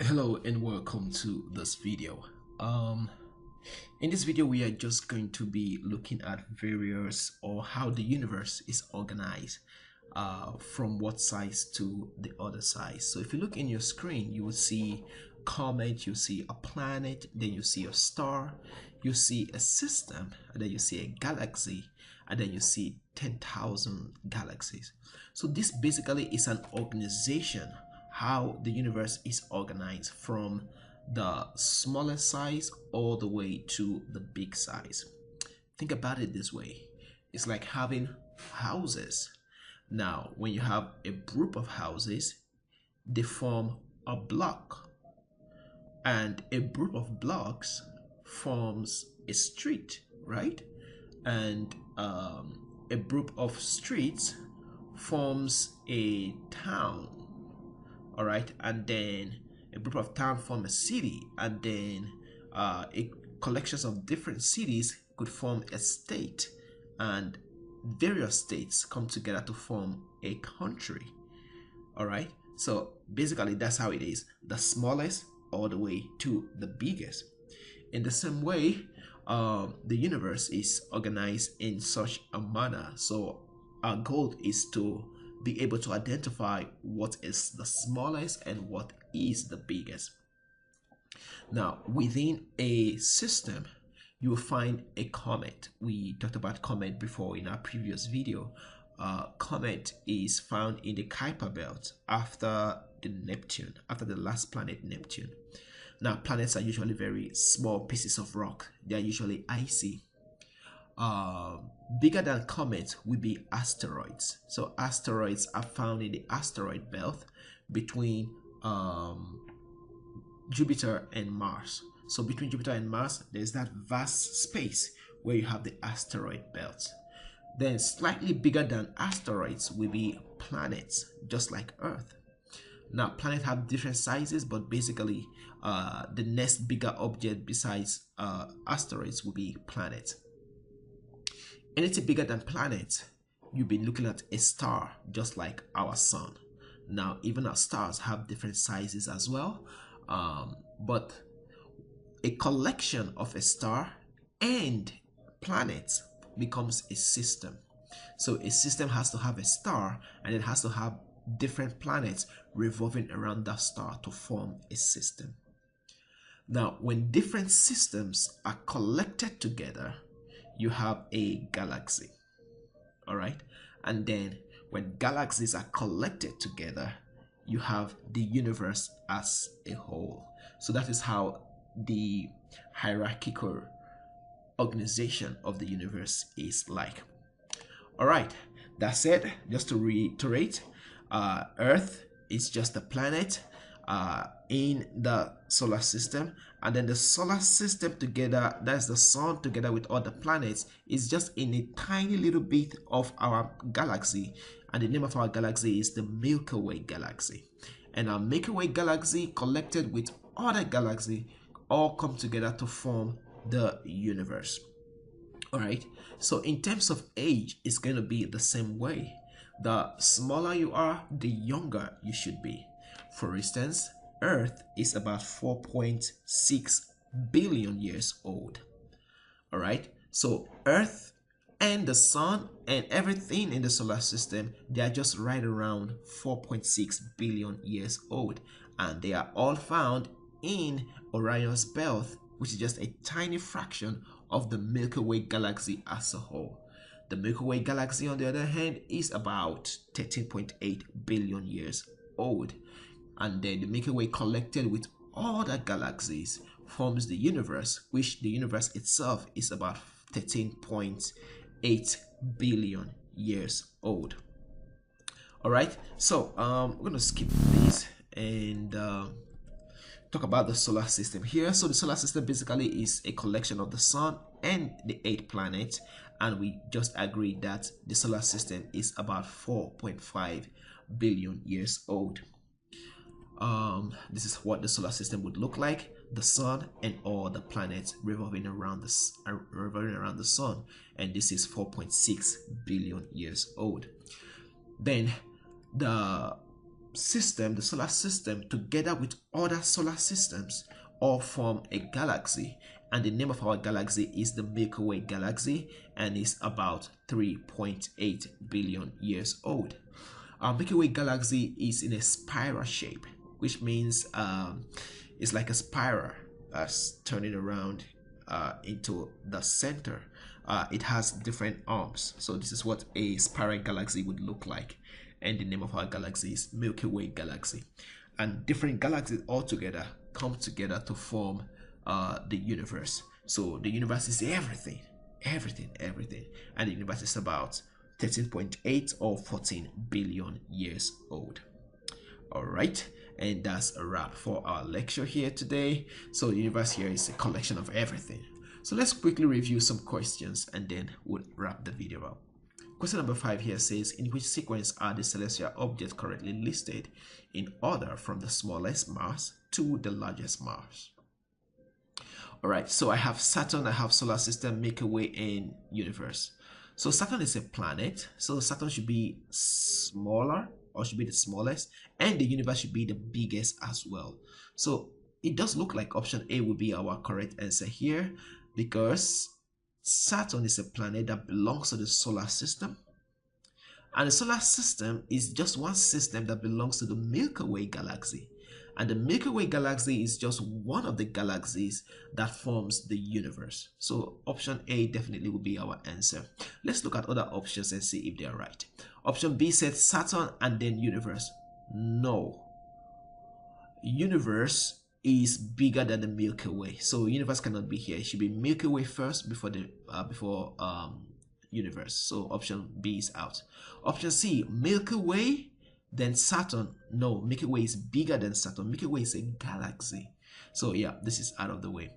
Hello and welcome to this video. In this video we are just going to be looking at various or how the universe is organized from one size to the other size. So if you look in your screen, you will see comet, you see a planet, then you see a star, you see a system, and then you see a galaxy, and then you see 10,000 galaxies. So this basically is an organization, how the universe is organized from the smallest size all the way to the big size. Think about it this way. It's like having houses. Now, when you have a group of houses, they form a block. And a group of blocks forms a street, right? And a group of streets forms a town. All right, and then a group of towns form a city, and then a collections of different cities could form a state, and various states come together to form a country. All right, so basically that's how it is, the smallest all the way to the biggest. In the same way, the universe is organized in such a manner. So our goal is to be able to identify what is the smallest and what is the biggest. Now, within a system, you will find a comet. We talked about comet before in our previous video. Comet is found in the Kuiper belt after the last planet Neptune. Now, planets are usually very small pieces of rock. They are usually icy. Bigger than comets will be asteroids. So asteroids are found in the asteroid belt between Jupiter and Mars. So between Jupiter and Mars, there's that vast space where you have the asteroid belt. Then slightly bigger than asteroids will be planets, just like Earth. Now, planets have different sizes, but basically the next bigger object besides asteroids will be planets. Anything bigger than planets, you'll be looking at a star, just like our sun. Now, even our stars have different sizes as well, but a collection of a star and planets becomes a system. So a system has to have a star, and it has to have different planets revolving around that star to form a system. Now, when different systems are collected together, you have a galaxy. All right, and then when galaxies are collected together, you have the universe as a whole. So that is how the hierarchical organization of the universe is like. All right, that said, just to reiterate, Earth is just a planet in the solar system, and then the solar system together, that's the sun together with other planets, is just in a tiny little bit of our galaxy, and the name of our galaxy is the Milky Way galaxy. And our Milky Way galaxy collected with other galaxies all come together to form the universe. All right, so in terms of age, it's going to be the same way. The smaller you are, the younger you should be. For instance, Earth is about 4.6 billion years old. All right, so Earth and the sun and everything in the solar system, they are just right around 4.6 billion years old, and they are all found in Orion's belt, which is just a tiny fraction of the Milky Way galaxy as a whole. The Milky Way galaxy, on the other hand, is about 13.8 billion years old. And then the Milky Way collected with other galaxies forms the universe, which the universe itself is about 13.8 billion years old. All right, so we're going to skip this and talk about the solar system here. So the solar system basically is a collection of the sun and the 8 planets, and we just agreed that the solar system is about 4.5 billion years old. This is what the solar system would look like: the sun and all the planets revolving around the sun, and this is 4.6 billion years old. Then the system, the solar system, together with other solar systems, all form a galaxy. And the name of our galaxy is the Milky Way galaxy, and is about 3.8 billion years old. Our Milky Way galaxy is in a spiral shape, which means it's like a spiral turning around into the center. It has different arms, so this is what a spiral galaxy would look like. And the name of our galaxy is Milky Way galaxy. And different galaxies all together come together to form the universe. So the universe is everything, and the universe is about 13.8 or 14 billion years old. All right, and that's a wrap for our lecture here today. So the universe here is a collection of everything. So let's quickly review some questions and then we'll wrap the video up. Question number 5 here says, in which sequence are the celestial objects currently listed in order from the smallest mass to the largest mass? All right, so I have Saturn, I have solar system, Milky Way, and universe. So Saturn is a planet, so Saturn should be smaller, or should be the smallest, and the universe should be the biggest as well. So it does look like option A would be our correct answer here, because Saturn is a planet that belongs to the solar system, and the solar system is just one system that belongs to the Milky Way galaxy, and the Milky Way galaxy is just one of the galaxies that forms the universe. So option A definitely will be our answer. Let's look at other options and see if they are right. Option B said Saturn and then universe. No, universe is bigger than the Milky Way, so universe cannot be here. It should be Milky Way first before the universe. So option B is out. Option C, Milky Way then Saturn. No, Milky Way is bigger than Saturn. Milky Way is a galaxy, so yeah, this is out of the way.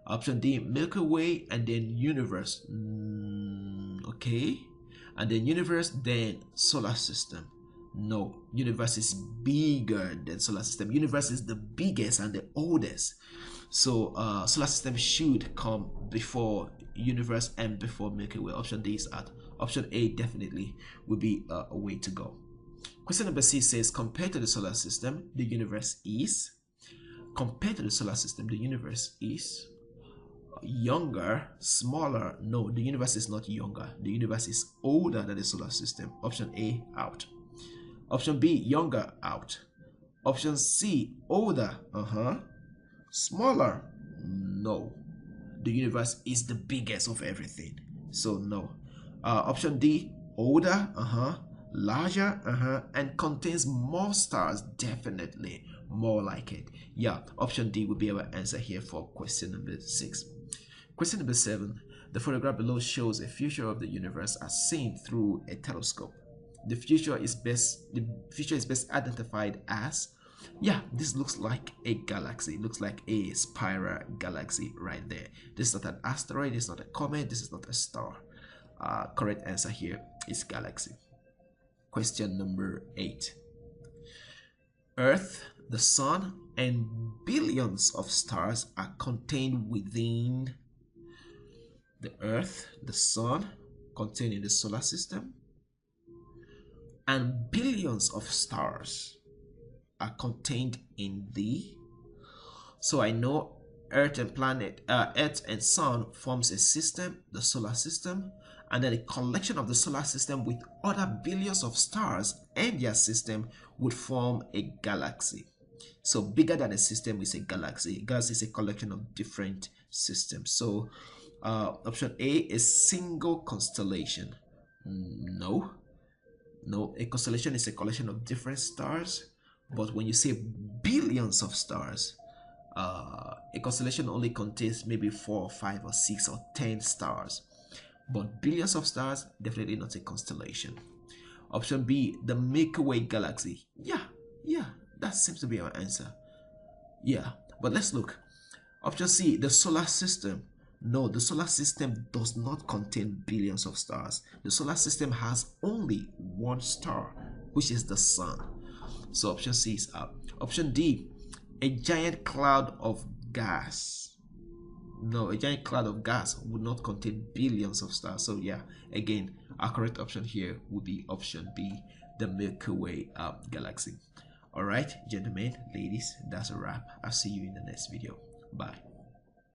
Option D, Milky Way and then universe. Okay, and then universe then solar system. No, universe is bigger than solar system. Universe is the biggest and the oldest, so solar system should come before universe and before Milky Way. Option D is out. Option A definitely will be a way to go. Question number C says, compared to the solar system, the universe is. Compared to the solar system, the universe is younger, smaller. No, the universe is not younger. The universe is older than the solar system. Option A out. Option B, younger, out. Option C, older, smaller. No, the universe is the biggest of everything, so no. Option D, older, larger, and contains more stars. Definitely more like it. Yeah, option D would be our answer here for question number 6. Question number 7. The photograph below shows a future of the universe as seen through a telescope. The future is best identified as, yeah, this looks like a galaxy. It looks like a spiral galaxy right there. This is not an asteroid, this is not a comet, this is not a star. Correct answer here is galaxy. Question number 8. Earth, the sun, and billions of stars are contained within the Earth, the sun, contained in the solar system, and billions of stars are contained in the. So I know Earth and planet, Earth and sun forms a system, the solar system, and then a collection of the solar system with other billions of stars and their system would form a galaxy. So bigger than a system is a galaxy. A galaxy is a collection of different systems. So option A is single constellation. No, a constellation is a collection of different stars. But when you say billions of stars, a constellation only contains maybe 4 or 5 or 6 or 10 stars. But billions of stars, definitely not a constellation. Option B, the Milky Way galaxy. Yeah, that seems to be our answer. Yeah, but let's look. Option C, the solar system. No, the solar system does not contain billions of stars. The solar system has only one star, which is the sun. So option C is out. Option D, a giant cloud of gas. No, a giant cloud of gas would not contain billions of stars. So yeah, again, our correct option here would be option B, the Milky Way galaxy. All right, gentlemen, ladies, that's a wrap. I'll see you in the next video. Bye.